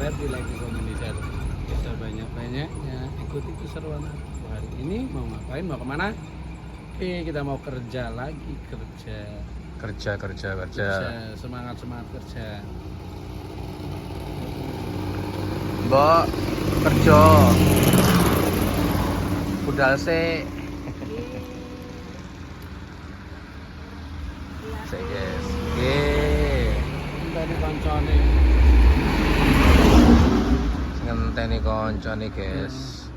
subscribe, di like, di komen, di share. Kita banyak-banyaknya ikuti keseruan aku hari ini. Mau ngapain, mau kemana? Oke, kita mau kerja lagi. Kerja. Semangat kerja. Mbok kerja budal sik. Sik guys. Ngenteni koncone. Ngenteni koncone guys.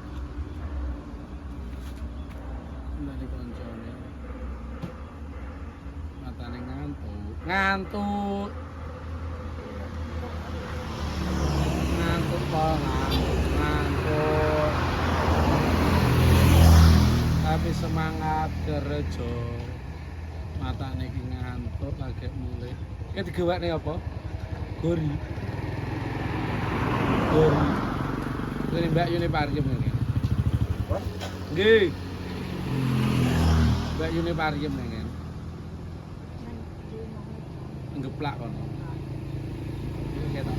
Ngenteni koncone. Matane ngantuk. Ngantuk. Tapi semangat kerja. Matane iki ngantuk lagi mulai. Iki digawakne apa? Gori. Ini Mbak Uniparium ini. Nggih. Mbak Uniparium ini. Ngeplak kono. Iki ketok.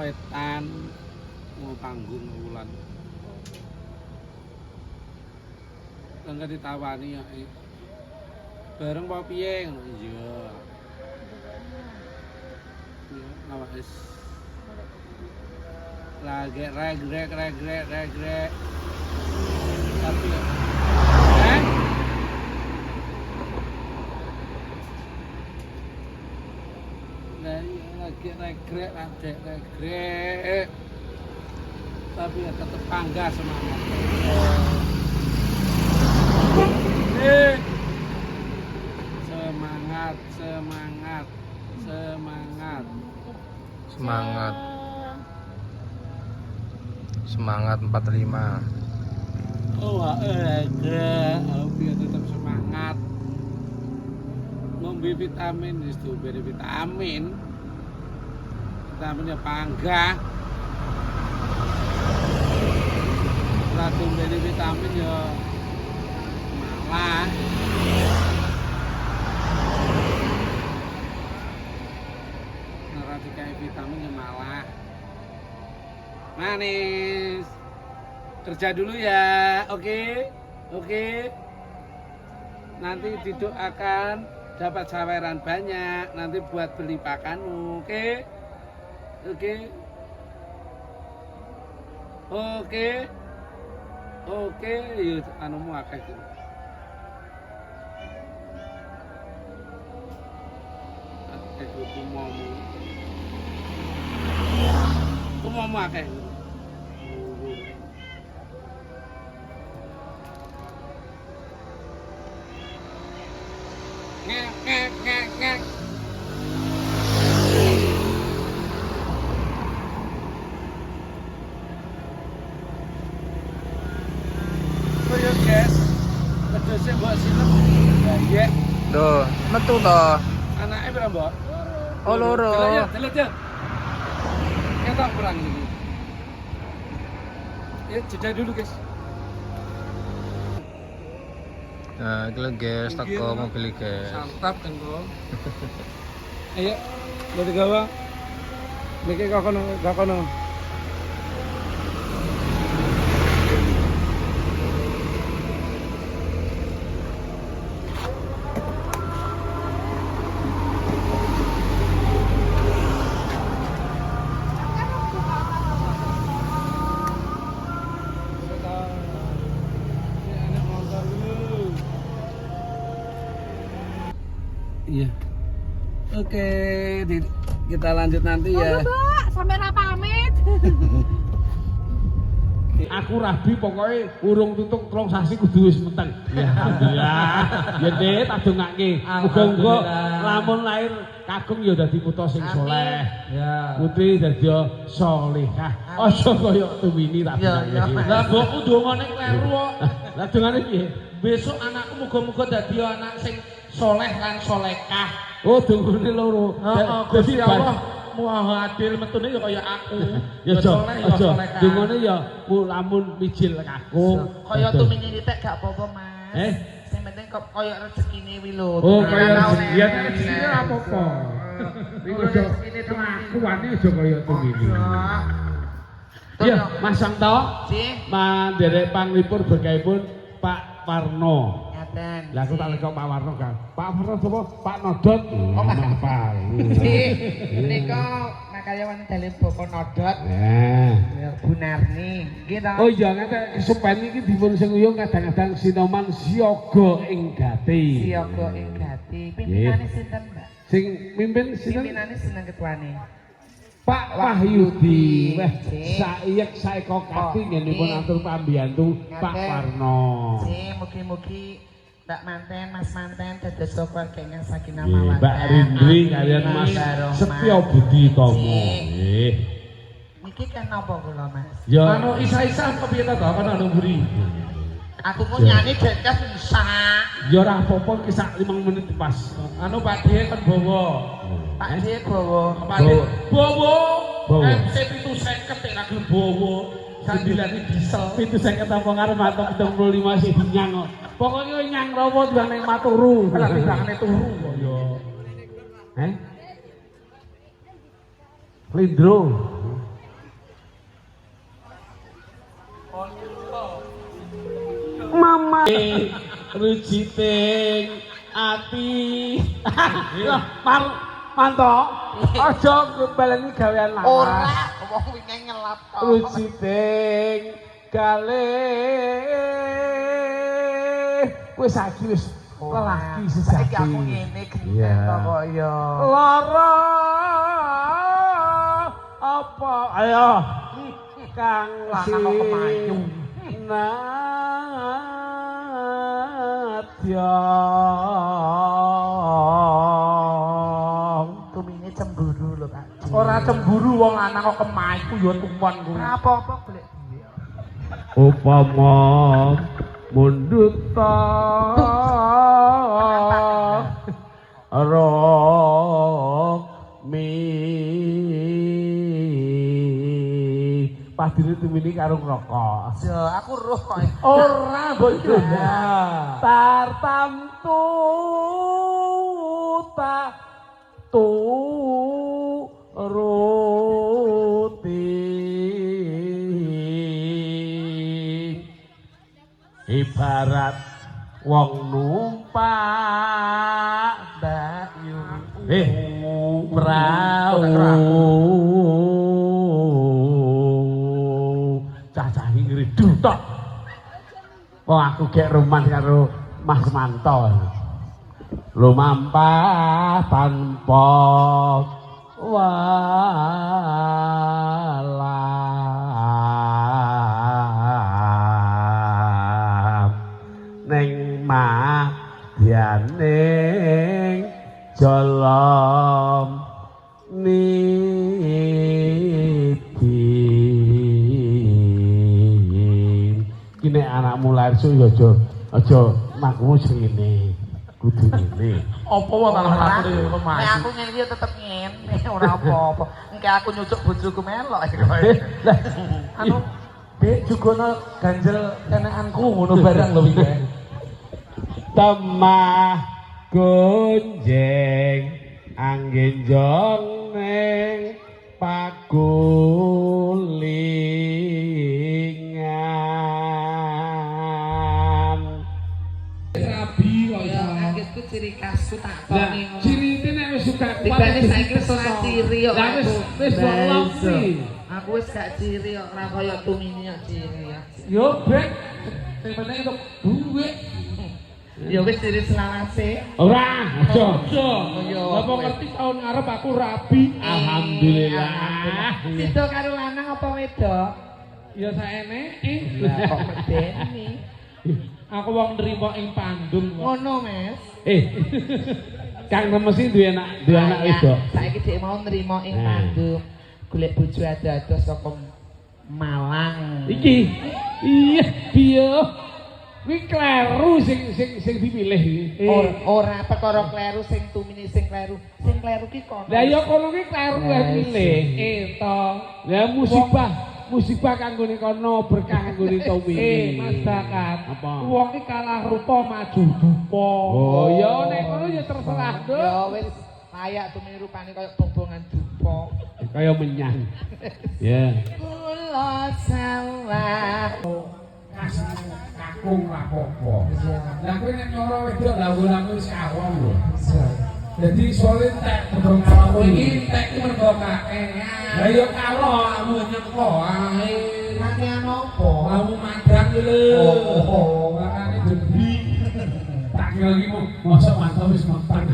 Wetan mau panggung wulan. Enggak ditawani ya. Bareng apa piye ngono iya. Ya, awak wis lagi regrek. Tapi lagi regrek. Tapi ya tetap bangga semangat. Semangat 45. Oh, biar tetap semangat. Ngombe vitamin itu beri vitamin. Vitaminnya panggah. Ratu beri vitamin ya malah. Ratu kayak vitamin ya malah. Manis. Kerja dulu ya, oke. Nanti Diduk akan dapat saweran banyak. Nanti buat beli pakanmu, oke. Yuk, anumu akeh iki. Kumomu akeh. Ngek. Koyo guys, pedose mbok sinep. Ya, Duh, metu to. anake pira, Mbok? Oh, loro. Delok ya. Ketok perang iki. Ya, jeda dulu, guys. Nah, iki lho guys, teko mobil iki guys. Santap kan kok. Ayo, dari gawang. Niki kok kono. Iya. Oke, kita lanjut nanti ya. Mbak, sampai pamit. Aku rabi pokoknya urung tutuk 3 sasi kudu wis meteng. Ya alhamdulillah. Ya Dik, tak dongake. Muga-muga lamun lair kakung ya dadi putra sing saleh. Ya. Putri dadi salehah. Aja kaya Tumini tak dongake. Lah mbokku dongane kleru kok. Lah dongane piye? Besok anakku muga-muga dadi anak sing saleh lan salehah. Oh, dongane loro. Dadi Allah Muha adil metune ya kaya aku. Ya aja. Dungane ya lamun mijil kakung. Kaya Tumini nitik gak apa-apa, Mas. Sing penting kok kaya rezekine wi lho. Oh, kaya rezeki ya rezekine apa-apa. Iku aja kelakuane aja kaya Tumini. Ya, Mas Santo. Manderek panglipur berkahipun Pak Warno. Lah aku tak lekok Pak Warno kan. Pak Warno sapa? Pak Nodot. Oh, apa? Menika makaryawan dalem Bapak Nodot. Bu Narni. Nggih to. Oh iya ngene kesupen iki dipun sing uyung kadang-kadang Sinoman siaga ing gati. Siaga ing gati. Pimpinane sinten, Mbak? Sing mimpin sinten? Pimpinane sinten ketuane? Pak Wahyudi. Weh, saiyek saeka kati ngenipun atur pambiyantu Pak Warno. Mugi-mugi Mbak Manten, Mas Manten dados keluarga ingkang sakinah mawaddah. Mbak Rindri kalian Mas Setyo Budi Tomo. Nggih. Niki kan napa kula, Mas? Ya anu isa-isa apa piye ta to ana buri. Aku ku nyanyi dekes bisa. Ya ora apa-apa ki sak 5 menit pas. Anu Pak Dhewe kan bawa. Pak Dhewe bawa. Pak Dhewe bawa. MC 750 nek lagi bawa. Sandilane diesel 750 apa karo matok 75 sing dinyang kok. Pokoke nyang rawa tuane maturu. Lah tibangane turu kok ya. Lindro. Mama rujiting ati. Lah manto aja baleni gawean lanang. Ora, wong wingi ngelap kok. Rujiting kalih wis saiki wis lelaki sejati. Saiki aku ngene genten kok ya. Lara apa ayo Kang lanang kok kemayu. Nadya Tumine cemburu lho, Pak. ora cemburu wong lanang kok kemayu ya tuwon kuwi. Ora apa-apa golek duwe. Upama mundut ta mi padine Tumini karo ngrokok. Ya, aku roh kok. Ora bojo. Tartamtu ta ruti ibarat wong numpak bayu prau cacah ngridu tok. Oh aku gek roman karo Mas Manto. Lumampah tanpa walam ning madyaning jolom nidin kene anakmu lahir su aja makmu sing ngene kudu ngene apa wae malah lakune lemah Nek aku ngene iki tetep ngene ora apa-apa engke aku nyucuk bojoku melok lah anu Dek jugono ganjel kenekanku ngono barang lho iki temah gonjeng angin jong ning pagulingan rabi kok ya kagetku ciri khasku tak koni ngono ciri nek wis suka dibane saiki wis ora ciri kok wis bolong aku wis gak ciri kok ora kaya Tumini kok ciri ya yo bek sing penting itu duit ya wis ciri selawase ora aja apa ngerti tahun ngarep aku rabi alhamdulillah Sido karo lanang apa wedok Ya saeneke. Lah kok medeni. Aku wong nrimo ing Pandung kok. Ngono, Mas. Kang Nemesi duwe anak wedok. Saiki dhek mau nrimo ing Bandung. Golek bojo ado-ado saka Malang. Iki. Iya, piye? Kuwi kleru sing dipilih iki. Ora perkara kleru sing tumini sing kleru. Sing kleru ki kono. Lah ya kono ki kleru wae milih. To. Lah musibah kanggone kono, berkah kanggone Tommy. Mas Bakat. Apa? Wong ki kalah rupa maju dupa. Oh ya nek kono ya terserah, Nduk. Ya wis layak tumini rupane kaya bombongan dupa. Kaya menyang. Ya. Kula sawah. Kakung rapopo. Lah kowe nek nyoro wedok lagu-lagu wis awam lho. Jadi soalnya entek gedung awakmu iki entek ku mergo kakean. Lah ya karo awakmu nyengko ae. Kakean opo? Kamu madang lho. Oh, makane jadi. Tak kira iki mosok mantap wis mapan.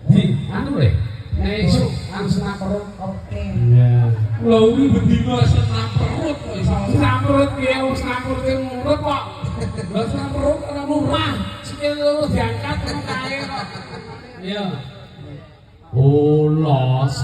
Di anu le. Nek isu senam perut. Oke. Iya. Lho iki bedino senam perut kok iso. Senam perut piye wis senam perut murut kok. Lho senam perut ora murah. Sikil loro diangkat ngono kae kok. Iya. Ulos.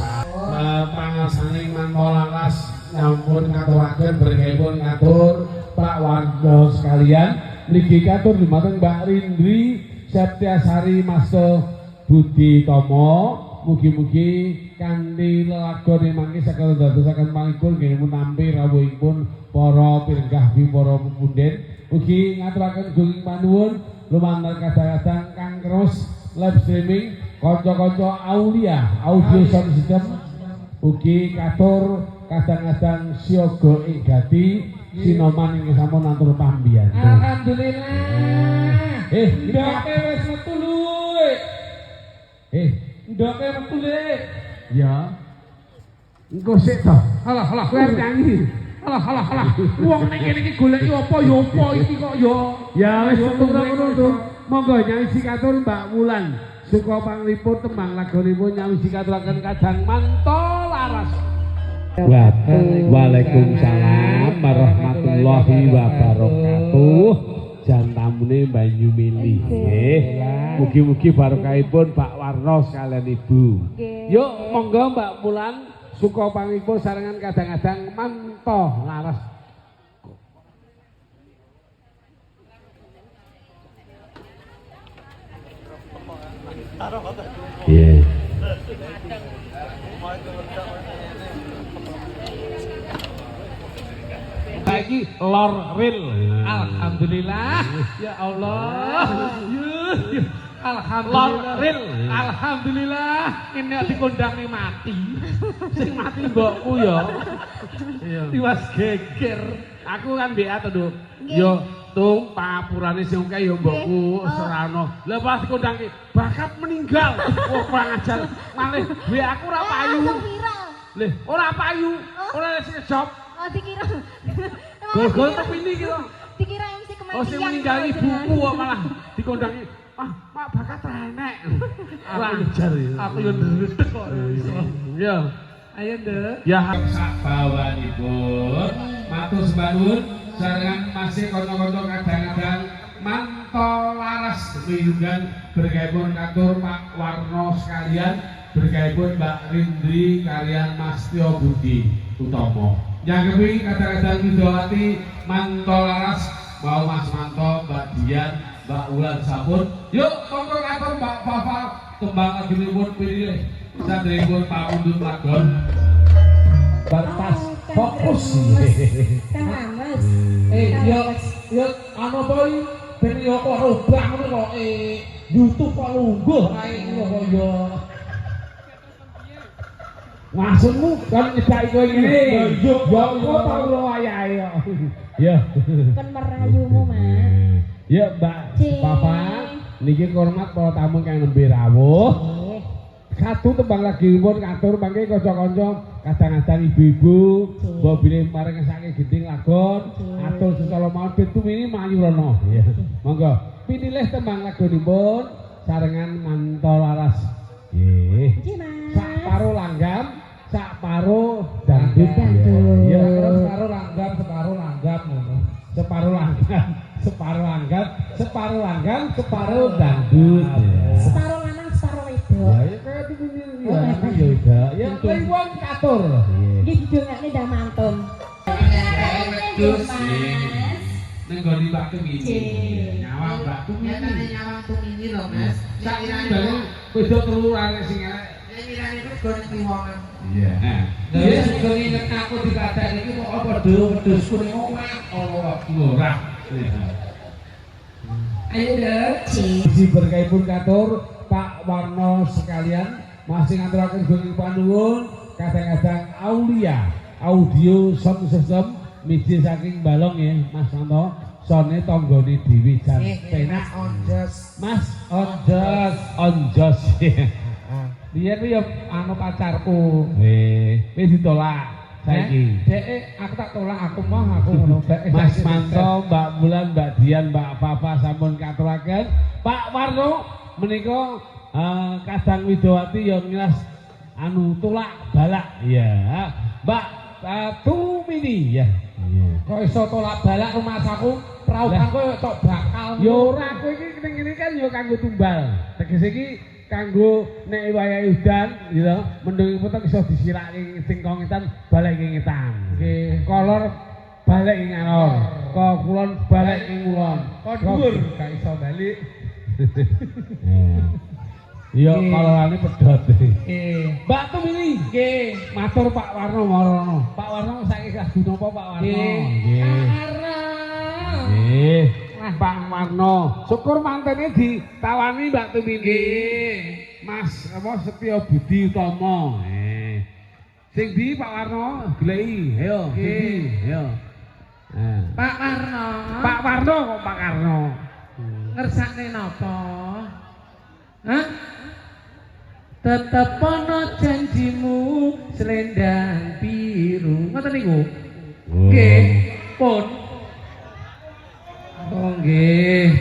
Pangasane Mantolangas nyampun ngaturaken berkebun ngatur Pak warga sekalian. Niki katur dumateng Mbak Rindri Septiasari Masto Budi Tomo. Mugi-mugi kanthi lelagon mangke saged dadosaken pangipun nggih nampi rawuhipun para pirenggah para pepunden. Mugi ngaturaken gunging panuwun lumantar kadang-kadang Kang Kros live streaming kanca-kanca Aulia audio sound system. Mugi katur kadang-kadang siaga ing gati sinoman ing sampun atur pambiyantu. Alhamdulillah. Ndoke wis metu lho. Ndoke metu le. Ya. Engko sik to. Alah kowe nyanyi. Alah. Wong ning kene iki goleki apa ya apa iki kok ya. Ya wis ngono to. Monggo nyanyi sikatur Mbak Wulan. Suka panglipun tembang lagonipun nyanyi sikaturaken kadang manto laras. Waalaikumsalam warahmatullahi wabarakatuh. Jan tamune Banyu Mili nggih. Mugi-mugi barokahipun Pak Warno sekalian Ibu. Yuk monggo Mbak Wulan suka pangipun sarengan kadang-kadang manto laras. Iya. Lagi Lor Ril. Alhamdulillah. Ya Allah. Alhamdulillah. Lor Ril. Alhamdulillah. Ini dikondangi mati. Sing mati mbokku ya. Tiwas geger. Aku kan BA to, Nduk. Yo tung papurane sing akeh ya mbokku serano. Lah pas dikondangi bakat meninggal. Wah kurang ajar. Malih BA aku ora payu. Lih, ora payu. Ora sing job. Oh dikira. Gol-gol tapi ini gitu. Dikira MC kematian. Oh sing meninggal ibuku kok malah dikondangi. Mak bakat renek. Ora ajar ya. Aku yo ndredeg kok. Yo. Ayo, Nduk. Ya sak bawanipun. Matur sembah nuwun sarengan masih kanca-kanca kadang-kadang manto laras piyungan bergabung katur Pak Warno sekalian bergabung Mbak Rindri kalian Mas Tio Budi Utomo. Yang kedua kadang-kadang Widowati manto laras mau Mas Manto, Mbak Dian, Mbak Wulan Sapun. Yuk monggo katur Mbak Fafa tembang lagunipun pilih sadèrèngipun pamundhut lagon. Bertas fokus. Kang Amas. Yo ana apa iki ben yo kok robah ngono kok YouTube kok lungguh ae ngono kok yo. Maksudmu kan nyedaki kowe ngene. Yo kok tau wayahe yo. Yo. Kan merayumu, Mas. Ya, Mbak Papa, niki hormat para tamu kang nembe rawuh. Satu tembang lagi pun katur mangke kanca-kanca kadang-kadang ibu-ibu mbok bilih marang ngesake gending lagon atur sesala mawon ben tumini mlayu rono ya. Monggo pinilih tembang lagonipun sarengan manto laras. Nggih. Nggih, Mas. Sak paro langgam sak paro dangdut. Ya, terus separuh langgam ngono. Separuh langgam, separuh dangdut. Separuh lanang, separuh wedok. Ya kaya begini ya. Ya udah. Ya kliwon katur. Nggih didongakne ndak mantun. Wedhus. Nenggoni batu ini. Nyawang batu ini. Nyawang tung ini loh Mas. Saiki dalem wedok kelurahan sing elek. Nyirane itu gon kliwongan. Iya. Dia suka inget aku dikatakan ini kok apa wedhus kuning omah ora. Ayo deh. Isi berkaipun katur Pak Warno sekalian masih ngaturaken gunung panuwun kadang-kadang audio sound system miji saking Balong ya Mas Santo sone tanggane dhewe jan penak Mas onjos biyen ya anu pacarku wis ditolak saiki dek aku tak tolak aku ngono Mas Manto Mbak Bulan Mbak Dian Mbak Fafa sampun katuraken Pak Warno menika kadang Widowati ya ngilas anu tolak balak ya Mbak Tumini ya kok iso tolak balak rumah saku praupanku tok bakal yo ora aku iki ning ngene kan yo kanggo tumbal tegese iki kanggo nek wayahe udan gitu mendung putek iso disirake singkongetan balik ing ngetan nggih kolor balik ing ngalor kok kulon balik ing kulon kok dhuwur gak iso balik iya kolorane pedhot Mbak Tumini nggih matur Pak Warno Marono Pak Warno saiki lagu napa Pak Warno nggih Pak Warno syukur mantene ditawani Mbak Tumini Mas apa Setyo Budi Utama sing di Pak Warno gleki ayo ayo Pak Warno kok Pak Warno ngersakne napa hah tetep ana janjimu selendang biru ngoten niku nggih pun oh nggih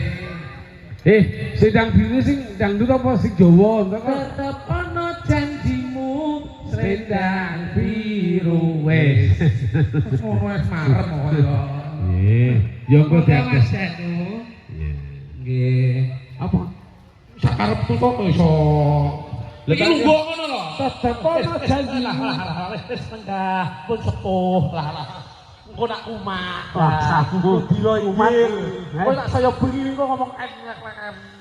sedang biru sing dangdut apa sing Jawa tetep ana janjimu selendang biru wis ngono wis marem kok ya nggih ya engko diates nggih apa sakarepku kok iso iki lungguh ngono lho tetep ana janji wis tengah pun sepuh lah engko nak kumat saku dilo iki kowe nak saya bengi kok ngomong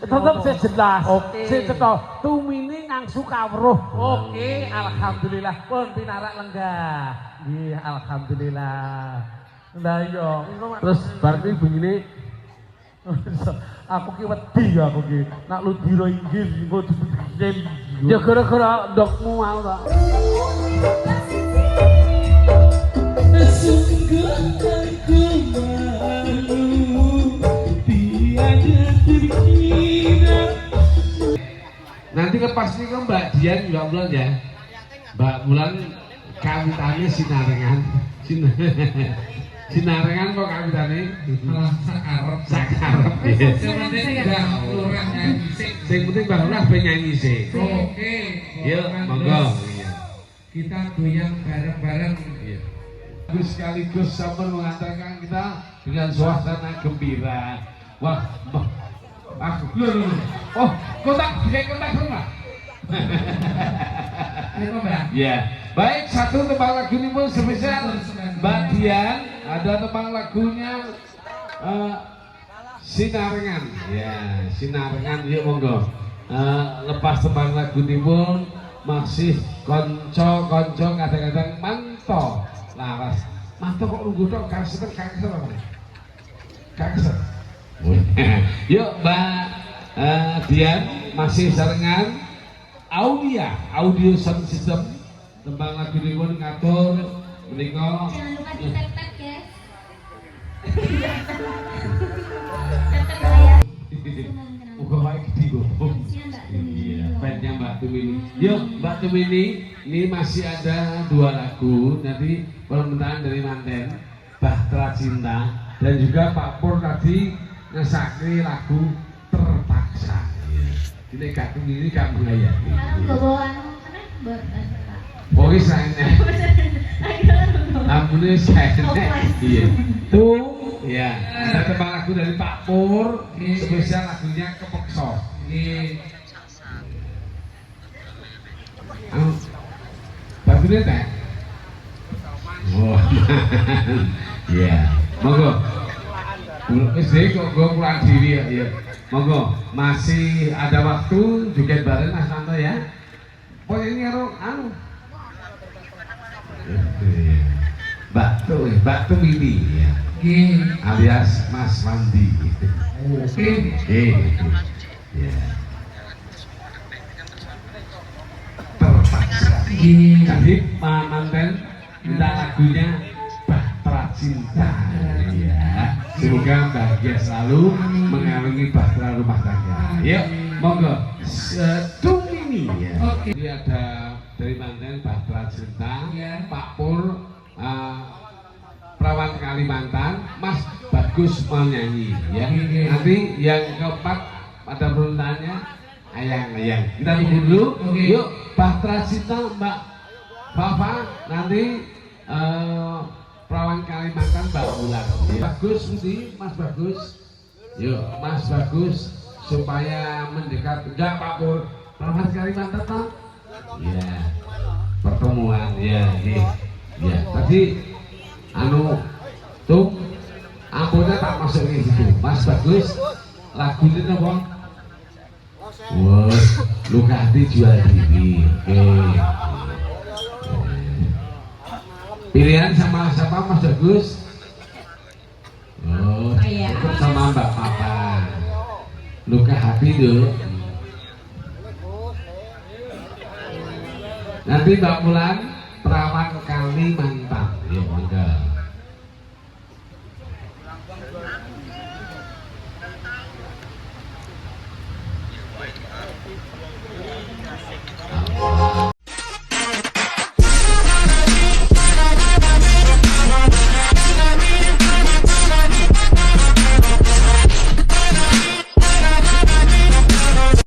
tetep sing jelas sing cetha Tumini ngangsu kawruh oke alhamdulillah pun pinarak lenggah nggih alhamdulillah lah iya terus bar iki bengine aku ki wedi aku ki nak lu dira inggil engko dibikin ya gara-gara ndokmu mau ta sungguh aku malu tiada terkira nanti lepas ini kan Mbak Dian Mbak Bulan ya Mbak Bulan kawitane sinarengan sinarengan kok kawitane malah sakarep sing penting Mbak Lurah nyanyi sing penting Mbak Lurah ben nyanyi sih oke yuk monggo kita goyang bareng-bareng sekaligus sambil mengantarkan kita dengan suasana gembira wah oh kontak rumah ya baik satu tembang lagu ini pun spesial Mbak Dian ada tembang lagunya Sinarengan ya Sinarengan yuk monggo lepas tembang lagu ini pun masih konco kadang-kadang manto laras manto kok nunggu dong kakser apa nih kakser yuk Mbak Dian masih sarengan audio sound system tembang lagu ini pun ngatur menika Jangan lupa ditep-tep ya. Uga wae gede kok. Iya, bandnya Mbak Tumini. Yuk, Mbak Tumini, ini masih ada 2 lagu. Nanti permintaan dari manten Bahtera Cinta dan juga Pak Pur tadi ngesakri lagu Terpaksa. Ini Kak Tumini gak menghayati. Kalau bawa anu mana? Pokoknya saya Ampune saya iya. Tuh, ya. Ada tembang lagu dari Pak Pur, spesial lagunya Kepeksa. Ini bagusnya teh. Oh, iya. Monggo. Wis kok gue pulang diri ya. Monggo, masih ada waktu juga bareng Mas Santo ya. Pokoknya anu. Mbak Tu Mini ya. Alias Mas Wandi. Ya. Terpaksa. Jadi Pak Manten minta lagunya Bahtera Cinta. Ya. Semoga bahagia selalu mengarungi bahtera rumah tangga. Yuk, monggo. Tu Mini ya. Ini ada dari Manten Bahtera Cinta, Pak Pur, Perawan Kalimantan, Mas Bagus menyanyi ya. Nanti yang keempat pada peruntukannya Ayang. Kita tunggu dulu. Yuk, Bahtera Cinta Mbak Fafa, nanti Perawan Kalimantan Mbak Bulan. Bagus Budi, Mas Bagus. Yuk, Mas Bagus supaya mendekat. Enggak Pak Pur, Perawan Kalimantan toh? Ya, pertemuan ya. Tadi anu tuh ampunnya tak masuk ke situ. Mas Bagus lagunya apa? Wah, luka hati jual diri. Oke. Pilihan sama siapa Mas Bagus? Oh, ikut sama Mbak Papa. Luka hati tuh. Nanti Mbak Mulan Perawan Kalimantan. Ya, monggo.